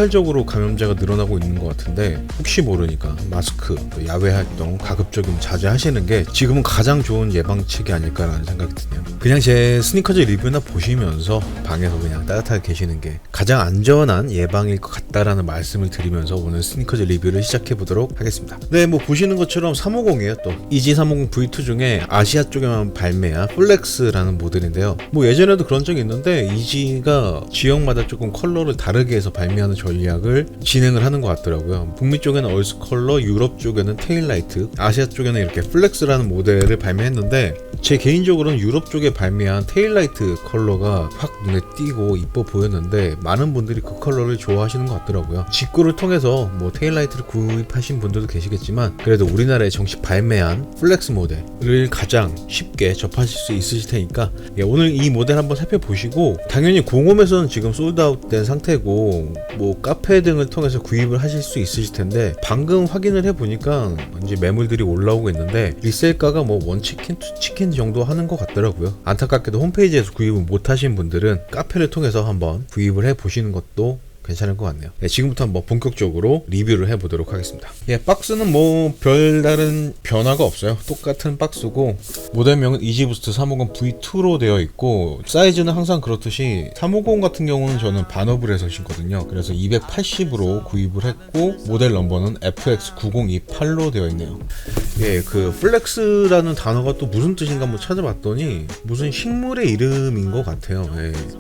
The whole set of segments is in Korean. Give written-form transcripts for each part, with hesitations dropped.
폭발적으로 감염자가 늘어나고 있는 것 같은데 혹시 모르니까 마스크, 야외 활동 가급적이면 자제하시는 게 지금은 가장 좋은 예방책이 아닐까라는 생각이 드네요. 그냥 제 스니커즈 리뷰나 보시면서 방에서 그냥 따뜻하게 계시는 게 가장 안전한 예방일 것 같다라는 말씀을 드리면서 오늘 스니커즈 리뷰를 시작해 보도록 하겠습니다. 네, 뭐 보시는 것처럼 350이에요. 또 EG350 V2 중에 아시아 쪽에만 발매한 플렉스라는 모델인데요. 뭐 예전에도 그런 적이 있는데 EG가 지역마다 조금 컬러를 다르게 해서 발매하는 전략을 진행을 하는 것 같더라고요. 북미 쪽에는 얼스 컬러, 유럽 쪽에는 테일라이트, 아시아 쪽에는 이렇게 플렉스라는 모델을 발매했는데 제 개인적으로는 유럽 쪽에 발매한 테일라이트 컬러가 확 눈에 띄고 이뻐 보였는데 많은 분들이 그 컬러를 좋아하시는 것 같더라고요. 직구를 통해서 뭐 테일라이트를 구입하신 분들도 계시겠지만 그래도 우리나라에 정식 발매한 플렉스 모델을 가장 쉽게 접하실 수 있으실 테니까 오늘 이 모델 한번 살펴보시고 당연히 공홈에서는 지금 솔드아웃 된 상태고 뭐 카페 등을 통해서 구입을 하실 수 있으실 텐데 방금 확인을 해보니까 이제 매물들이 올라오고 있는데 리셀가가 뭐 원치킨, 투치킨 정도 하는 것 같더라고요. 안타깝게도 홈페이지에서 구입을 못하신 분들은 카페를 통해서 한번 구입을 해보시는 것도 괜찮을 것 같네요. 네, 지금부터 한번 본격적으로 리뷰를 해보도록 하겠습니다. 박스는 뭐 별다른 변화가 없어요. 똑같은 박스고 모델명은 이지부스트 350 V2로 되어 있고 사이즈는 항상 그렇듯이 350 같은 경우는 저는 반업을 해서 신거든요. 그래서 280으로 구입을 했고 모델 넘버는 FX90288로 되어 있네요. 그 플렉스라는 단어가 또 무슨 뜻인가 한번 찾아봤더니 무슨 식물의 이름인 것 같아요.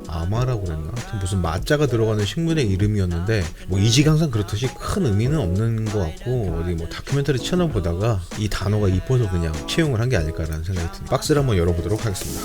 아마라고 그랬나? 하여튼 무슨 마자가 들어가는 식물의 이름이었는데 뭐 이지가 항상 그렇듯이 큰 의미는 없는 것 같고 어디 뭐 다큐멘터리 채널 보다가 이 단어가 이뻐서 그냥 채용을 한 게 아닐까라는 생각이 듭니다. 박스를 한번 열어보도록 하겠습니다.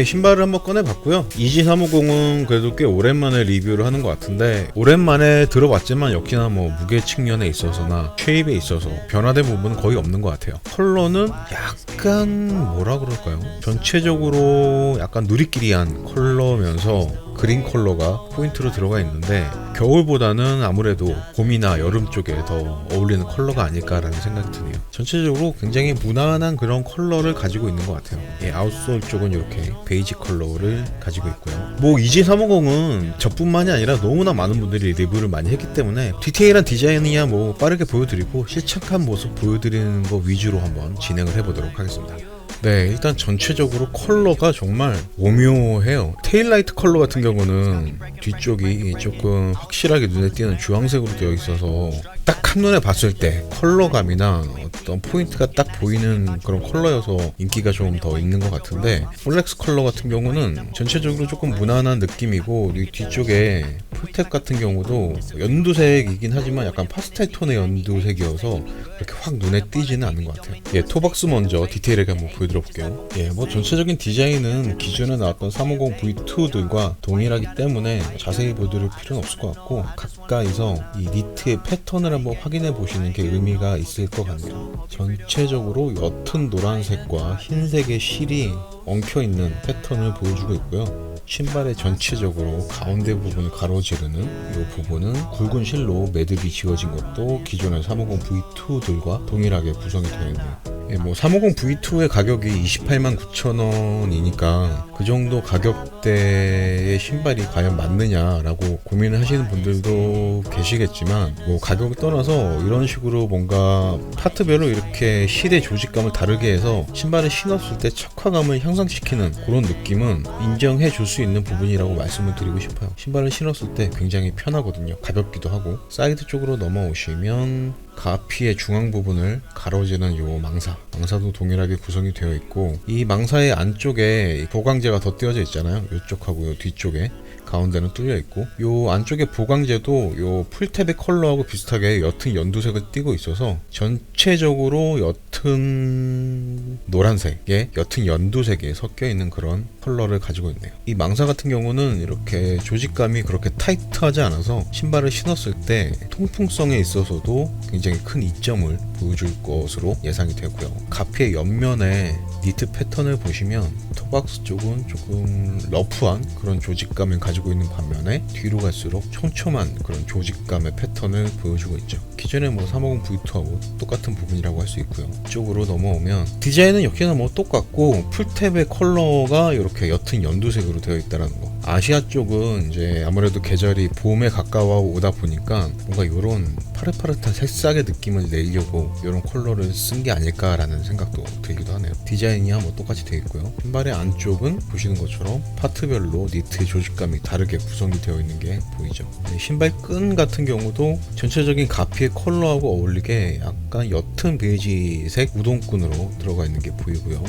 신발을 한번 꺼내봤고요. EG350은 그래도 꽤 오랜만에 리뷰를 하는 것 같은데 오랜만에 들어봤지만 역시나 뭐 무게 측면에 있어서나 쉐입에 있어서 변화된 부분은 거의 없는 것 같아요. 컬러는 약간 뭐라 그럴까요? 전체적으로 약간 누리끼리한 컬러면서 그린 컬러가 포인트로 들어가 있는데 겨울보다는 아무래도 봄이나 여름 쪽에 더 어울리는 컬러가 아닐까라는 생각이 드네요. 전체적으로 굉장히 무난한 그런 컬러를 가지고 있는 것 같아요. 아웃솔 쪽은 이렇게 베이지 컬러를 가지고 있고요. 뭐 EG350은 저뿐만이 아니라 너무나 많은 분들이 리뷰를 많이 했기 때문에 디테일한 디자인이야 뭐 빠르게 보여드리고 실착한 모습 보여드리는 거 위주로 한번 진행을 해보도록 하겠습니다. 네, 일단 전체적으로 컬러가 정말 오묘해요. 테일라이트 컬러 같은 경우는 뒤쪽이 조금 확실하게 눈에 띄는 주황색으로 되어 있어서 딱 한눈에 봤을 때 컬러감이나 어떤 포인트가 딱 보이는 그런 컬러여서 인기가 좀 더 있는 것 같은데 플렉스 컬러 같은 경우는 전체적으로 조금 무난한 느낌이고 이 뒤쪽에 풀탭 같은 경우도 연두색이긴 하지만 약간 파스텔 톤의 연두색이어서 그렇게 확 눈에 띄지는 않는 것 같아요. 토박스 먼저 디테일하게 한번 보여드려 볼게요. 뭐 전체적인 디자인은 기존에 나왔던 350 V2들과 동일하기 때문에 자세히 보여드릴 필요는 없을 것 같고 가까이서 이 니트의 패턴을 한번 확인해 보시는 게 의미가 있을 것 같네요. 전체적으로 옅은 노란색과 흰색의 실이 엉켜있는 패턴을 보여주고 있고요. 신발의 전체적으로 가운데 부분을 가로지르는 이 부분은 굵은 실로 매듭이 지어진 것도 기존의 350 V2들과 동일하게 구성이 되어 있네요. 뭐 350 V2의 가격이 289,000원이니까 그 정도 가격대의 신발이 과연 맞느냐라고 고민을 하시는 분들도 계시겠지만 뭐 가격을 떠나서 이런 식으로 뭔가 파트별로 이렇게 실의 조직감을 다르게 해서 신발을 신었을 때 척화감을 향상시키는 그런 느낌은 인정해 줄 수 있는 부분이라고 말씀을 드리고 싶어요. 신발을 신었을 때 굉장히 편하거든요. 가볍기도 하고. 사이드 쪽으로 넘어오시면 가피의 중앙 부분을 가로지는 요 망사도 동일하게 구성이 되어 있고 이 망사의 안쪽에 보강재가 덧대어져 있잖아요. 이쪽하고 요 뒤쪽에 가운데는 뚫려 있고 요 안쪽에 보강재도 요 풀탭의 컬러하고 비슷하게 옅은 연두색을 띠고 있어서 전체적으로 옅은 노란색에 옅은 연두색이 섞여 있는 그런 컬러를 가지고 있네요. 이 망사 같은 경우는 이렇게 조직감이 그렇게 타이트하지 않아서 신발을 신었을 때 통풍성에 있어서도 굉장히 큰 이점을 보여줄 것으로 예상이 되고요. 가피의 옆면에 니트 패턴을 보시면 토박스 쪽은 조금 러프한 그런 조직감을 가지고 있는 반면에 뒤로 갈수록 촘촘한 그런 조직감의 패턴을 보여주고 있죠. 기존의 350 V2하고 똑같은 부분이라고 할 수 있고요. 이쪽으로 넘어오면 디자인은 역시나 똑같고 풀탭의 컬러가 이렇게 옅은 연두색으로 되어 있다는 거. 아시아 쪽은 이제 아무래도 계절이 봄에 가까워 오다 보니까 뭔가 이런 파릇파릇한 새싹의 느낌을 내려고 이런 컬러를 쓴 게 아닐까라는 생각도 들기도 하네요. 디자인이야 똑같이 되어 있고요. 신발의 안쪽은 보시는 것처럼 파트별로 니트 조직감이 다르게 구성이 되어 있는 게 보이죠. 신발 끈 같은 경우도 전체적인 가피의 컬러하고 어울리게 약간 옅은 베이지색 우동끈으로 들어가 있는 게 보이고요.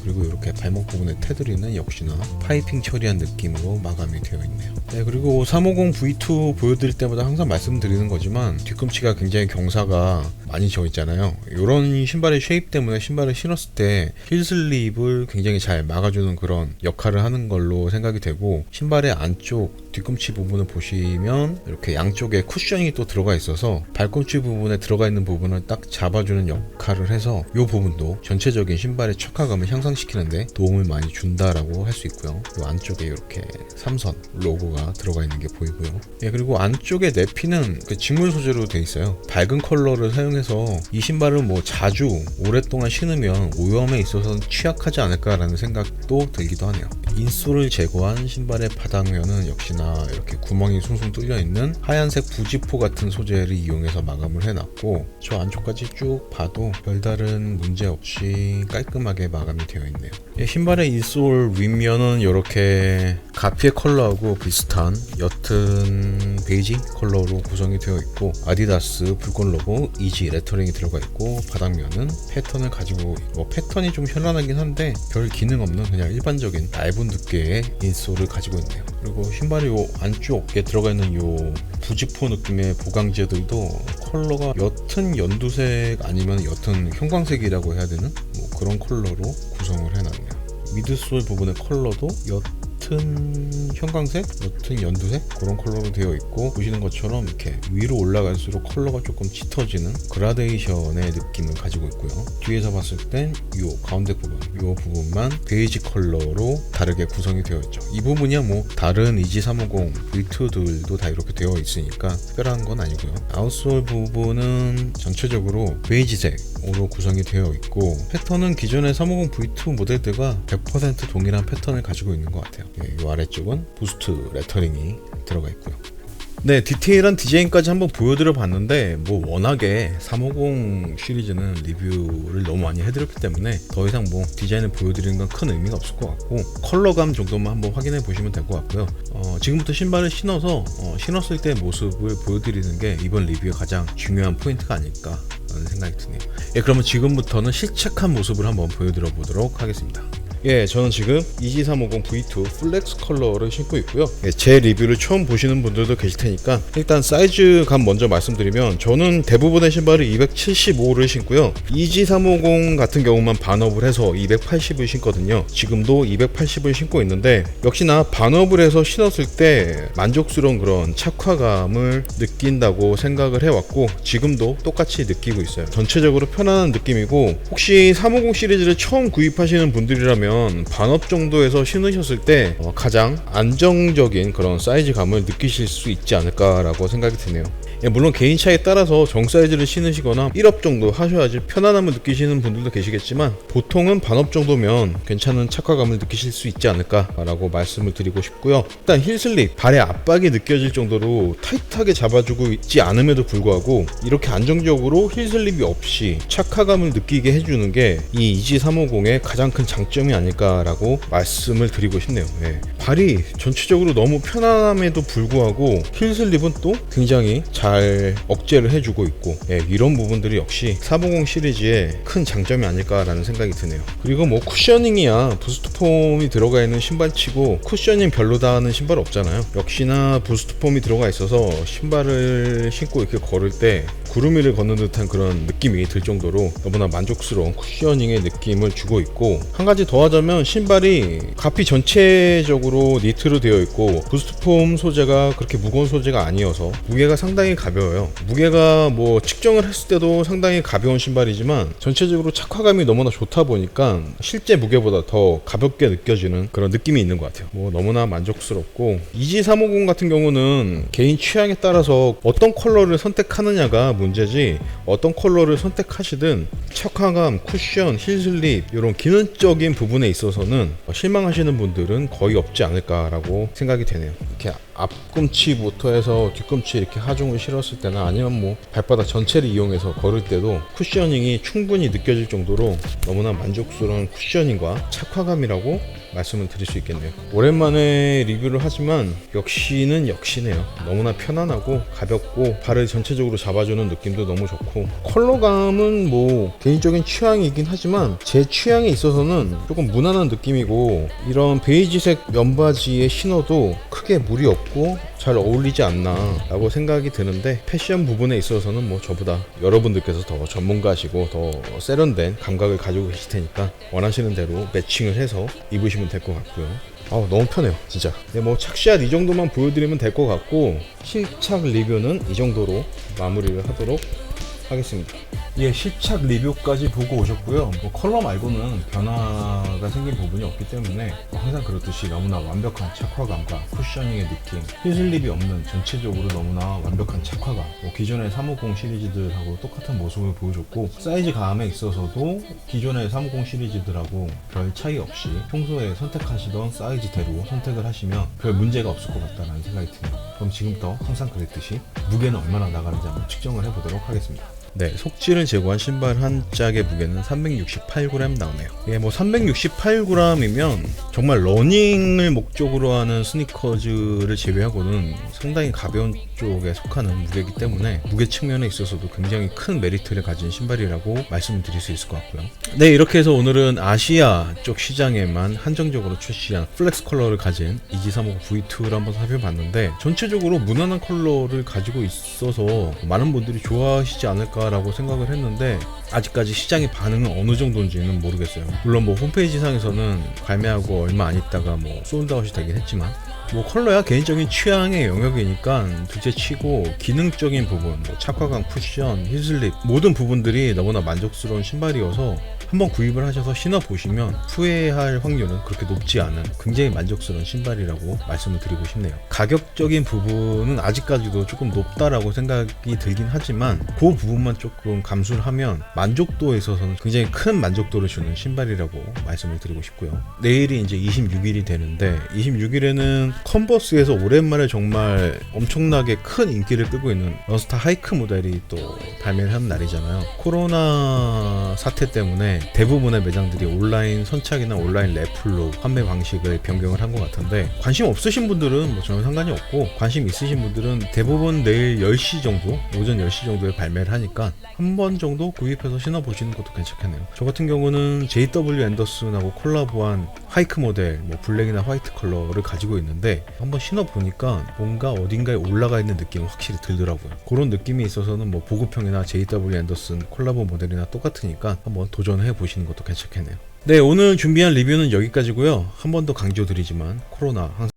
그리고 이렇게 발목 부분의 테두리는 역시나 파이핑 처리한 느낌으로 마감이 되어 있네요. 그리고 350 V2 보여드릴 때마다 항상 말씀드리는 거지만 뒤꿈치가 굉장히 경사가 많이 져 있잖아요. 이런 신발의 쉐입 때문에 신발을 신었을 때 힐슬립을 굉장히 잘 막아주는 그런 역할을 하는 걸로 생각이 되고, 신발의 안쪽 뒤꿈치 부분을 보시면 이렇게 양쪽에 쿠션이 또 들어가 있어서 발꿈치 부분에 들어가 있는 부분을 딱 잡아주는 역할을 해서 이 부분도 전체적인 신발의 척화감을 향상시키는데 도움을 많이 준다라고 할 수 있고요. 이 안쪽에 이렇게 삼선 로고가 들어가 있는 게 보이고요. 그리고 안쪽에 내피는 직물 소재로 되어 있어요. 밝은 컬러를 사용해서 이 신발을 자주 오랫동안 신으면 오염에 있어서는 취약하지 않을까라는 생각도 들기도 하네요. 인솔을 제거한 신발의 바닥면은 역시나 이렇게 구멍이 숭숭 뚫려 있는 하얀색 부지포 같은 소재를 이용해서 마감을 해놨고, 저 안쪽까지 쭉 봐도 별다른 문제 없이 깔끔하게 마감이 되어 있네요. 신발의 인솔 윗면은 이렇게 가피의 컬러하고 비슷한 옅은 베이지 컬러로 구성이 되어 있고, 아디다스 불꽃 로고 이지 레터링이 들어가 있고, 바닥면은 패턴을 가지고 패턴이 좀 현란하긴 한데 별 기능 없는 그냥 일반적인 얇은 두께의 인솔을 가지고 있네요. 그리고 신발이 요 안쪽에 들어가 있는 요 부지포 느낌의 보강재들도 컬러가 옅은 연두색 아니면 옅은 형광색이라고 해야 되는 그런 컬러로 구성을 해놨네요. 미드솔 부분의 컬러도 옅은 형광색, 옅은 연두색 그런 컬러로 되어 있고, 보시는 것처럼 이렇게 위로 올라갈수록 컬러가 조금 짙어지는 그라데이션의 느낌을 가지고 있고요. 뒤에서 봤을 땐 이 가운데 부분, 이 부분만 베이지 컬러로 다르게 구성이 되어 있죠. 이 부분이야 다른 이지 350 V2들도 다 이렇게 되어 있으니까 특별한 건 아니고요. 아웃솔 부분은 전체적으로 베이지색으로 구성이 되어 있고, 패턴은 기존의 350 V2 모델들과 100% 동일한 패턴을 가지고 있는 것 같아요. 이 아래쪽은 부스트 레터링이 들어가 있고요. 디테일한 디자인까지 한번 보여드려 봤는데 워낙에 350 시리즈는 리뷰를 너무 많이 해드렸기 때문에 더 이상 디자인을 보여드리는 건 큰 의미가 없을 것 같고, 컬러감 정도만 한번 확인해 보시면 될 것 같고요. 지금부터 신발을 신어서 신었을 때 모습을 보여드리는 게 이번 리뷰의 가장 중요한 포인트가 아닐까 라는 생각이 드네요. 그러면 지금부터는 실착한 모습을 한번 보여드려 보도록 하겠습니다. 저는 지금 EG350 V2 플렉스 컬러를 신고 있고요. 제 리뷰를 처음 보시는 분들도 계실 테니까 일단 사이즈감 먼저 말씀드리면, 저는 대부분의 신발을 275를 신고요. EG350 같은 경우만 반업을 해서 280을 신거든요. 지금도 280을 신고 있는데, 역시나 반업을 해서 신었을 때 만족스러운 그런 착화감을 느낀다고 생각을 해왔고, 지금도 똑같이 느끼고 있어요. 전체적으로 편안한 느낌이고, 혹시 350 시리즈를 처음 구입하시는 분들이라면 반업 정도에서 신으셨을 때 가장 안정적인 그런 사이즈감을 느끼실 수 있지 않을까라고 생각이 드네요. 물론 개인 차에 따라서 정 사이즈를 신으시거나 1업 정도 하셔야지 편안함을 느끼시는 분들도 계시겠지만, 보통은 반업 정도면 괜찮은 착화감을 느끼실 수 있지 않을까라고 말씀을 드리고 싶고요. 일단 힐슬립, 발의 압박이 느껴질 정도로 타이트하게 잡아주고 있지 않음에도 불구하고 이렇게 안정적으로 힐슬립이 없이 착화감을 느끼게 해주는 게 이 EG350의 가장 큰 장점이 아닐까라고 말씀을 드리고 싶네요. 발이 전체적으로 너무 편안함에도 불구하고 힐슬립은 또 굉장히 잘 억제를 해주고 있고, 이런 부분들이 역시 350 시리즈의 큰 장점이 아닐까라는 생각이 드네요. 그리고 쿠셔닝이야 부스트폼이 들어가 있는 신발치고 쿠셔닝 별로다 하는 신발 없잖아요. 역시나 부스트폼이 들어가 있어서 신발을 신고 이렇게 걸을 때 구름 위를 걷는 듯한 그런 느낌이 들 정도로 너무나 만족스러운 쿠셔닝의 느낌을 주고 있고, 한 가지 더 하자면 신발이 가피 전체적으로 전체적으로 니트로 되어 있고 부스트폼 소재가 그렇게 무거운 소재가 아니어서 무게가 상당히 가벼워요. 무게가 뭐 측정을 했을 때도 상당히 가벼운 신발이지만 전체적으로 착화감이 너무나 좋다 보니까 실제 무게보다 더 가볍게 느껴지는 그런 느낌이 있는 것 같아요. 뭐 너무나 만족스럽고 EG350 같은 경우는 개인 취향에 따라서 어떤 컬러를 선택하느냐가 문제지, 어떤 컬러를 선택하시든 착화감, 쿠션, 힐슬립 이런 기능적인 부분에 있어서는 실망하시는 분들은 거의 없지 않을까라고 생각이 되네요. 이렇게 앞꿈치부터 해서 뒤꿈치 이렇게 하중을 실었을 때나 아니면 뭐 발바닥 전체를 이용해서 걸을 때도 쿠셔닝이 충분히 느껴질 정도로 너무나 만족스러운 쿠셔닝과 착화감이라고 말씀을 드릴 수 있겠네요. 오랜만에 리뷰를 하지만 역시는 역시네요. 너무나 편안하고 가볍고 발을 전체적으로 잡아주는 느낌도 너무 좋고, 컬러감은 뭐 개인적인 취향이긴 하지만 제 취향에 있어서는 조금 무난한 느낌이고, 이런 베이지색 면바지에 신어도 크게 무리 없고 잘 어울리지 않나 라고 생각이 드는데, 패션 부분에 있어서는 뭐 저보다 여러분들께서 더 전문가시고 더 세련된 감각을 가지고 계실 테니까 원하시는 대로 매칭을 해서 입으시면 될 것 같고요. 너무 편해요 진짜. 네, 뭐 착샷 이 정도만 보여드리면 될 것 같고, 실착 리뷰는 이 정도로 마무리를 하도록 하겠습니다. 예, 실착 리뷰까지 보고 오셨고요. 뭐 컬러 말고는 변화가 생긴 부분이 없기 때문에 항상 그렇듯이 너무나 완벽한 착화감과 쿠셔닝의 느낌, 힐슬립이 없는 전체적으로 너무나 완벽한 착화감, 뭐 기존의 350 시리즈들하고 똑같은 모습을 보여줬고, 사이즈 감에 있어서도 기존의 350 시리즈들하고 별 차이 없이 평소에 선택하시던 사이즈대로 선택을 하시면 별 문제가 없을 것 같다는 생각이 듭니다. 그럼 지금부터 항상 그랬듯이 무게는 얼마나 나가는지 한번 측정을 해보도록 하겠습니다. 네, 속지를 제거한 신발 한 짝의 무게는 368g 나오네요. 예, 뭐 368g이면 정말 러닝을 목적으로 하는 스니커즈를 제외하고는 상당히 가벼운 쪽에 속하는 무게이기 때문에 무게 측면에 있어서도 굉장히 큰 메리트를 가진 신발이라고 말씀을 드릴 수 있을 것 같고요. 네, 이렇게 해서 오늘은 아시아 쪽 시장에만 한정적으로 출시한 플렉스 컬러를 가진 EG350 V2를 한번 살펴봤는데, 전체적으로 무난한 컬러를 가지고 있어서 많은 분들이 좋아하시지 않을까 라고 생각을 했는데, 아직까지 시장의 반응은 어느 정도인지는 모르겠어요. 물론 뭐 홈페이지 상에서는 발매하고 얼마 안 있다가 뭐 솔드아웃이 되긴 했지만, 뭐 컬러야 개인적인 취향의 영역이니까 둘째치고 기능적인 부분, 뭐 착화감, 쿠션, 힐슬립 모든 부분들이 너무나 만족스러운 신발이어서 한번 구입을 하셔서 신어보시면 후회할 확률은 그렇게 높지 않은 굉장히 만족스러운 신발이라고 말씀을 드리고 싶네요. 가격적인 부분은 아직까지도 조금 높다라고 생각이 들긴 하지만 그 부분만 조금 감수를 하면 만족도에 있어서는 굉장히 큰 만족도를 주는 신발이라고 말씀을 드리고 싶고요. 내일이 이제 26일이 되는데, 26일에는 컨버스에서 오랜만에 정말 엄청나게 큰 인기를 끌고 있는 런스타 하이크 모델이 또 발매를 하는 날이잖아요. 코로나 사태 때문에 대부분의 매장들이 온라인 선착이나 온라인 래플로 판매 방식을 변경을 한 것 같은데, 관심 없으신 분들은 뭐 전혀 상관이 없고, 관심 있으신 분들은 대부분 내일 10시 정도, 오전 10시 정도에 발매를 하니까 한 번 정도 구입해서 신어보시는 것도 괜찮겠네요. 저 같은 경우는 JW 앤더슨하고 콜라보한 하이크 모델, 뭐 블랙이나 화이트 컬러를 가지고 있는데, 한번 신어보니까 뭔가 어딘가에 올라가 있는 느낌이 확실히 들더라고요. 그런 느낌이 있어서는 뭐 보급형이나 JW 앤더슨 콜라보 모델이나 똑같으니까 한번 도전해 보시는 것도 괜찮겠네요. 네, 오늘 준비한 리뷰는 여기까지고요. 한 번 더 강조드리지만 코로나 항상